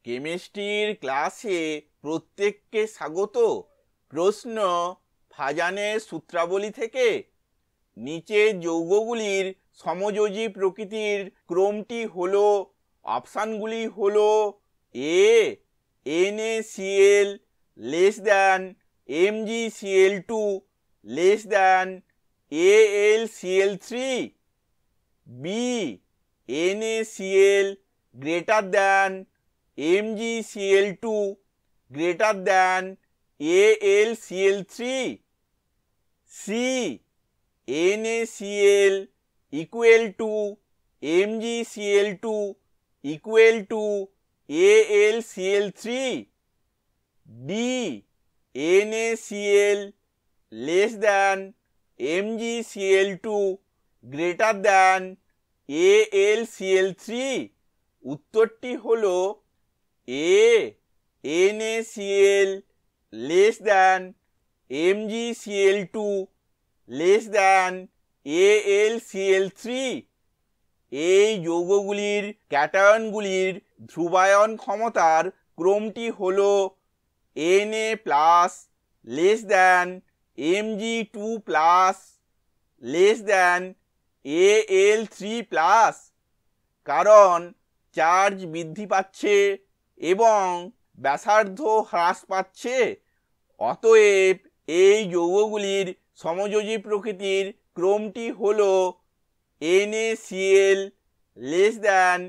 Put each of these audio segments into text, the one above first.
কেমিস্ট্রির ক্লাসে প্রত্যেককে স্বাগত। প্রশ্ন ফাজানের সূত্রাবলী থেকে নিচের যৌগগুলির সমযোজী প্রকৃতির ক্রমটি হলো, অপশানগুলি হলো A NaCl less than MgCl2 less than AlCl3, B NaCl greater than MgCl2 greater than AlCl3, C NaCl equal to MgCl2 equal to AlCl3, D NaCl less than MgCl2 greater than AlCl3। উত্তরটি হলো A NaCl less than MgCl2 less than AlCl3। এই যৌগগুলির ক্যাটায়নগুলির ধ্রুবায়ন ক্ষমতার ক্রমটি হলো Na plus less than Mg2 plus less than Al3 plus. কারণ charge বৃদ্ধি পাচ্ছে এবং ব্যাসার্ধ হ্রাস পাচ্ছে, অতএব এই যৌগগুলির সমযোজী প্রকৃতির ক্রমটি হলো NaCl less than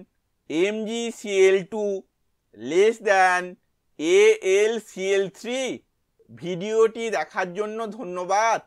MgCl2 less than AlCl3। ভিডিওটি দেখার জন্য ধন্যবাদ।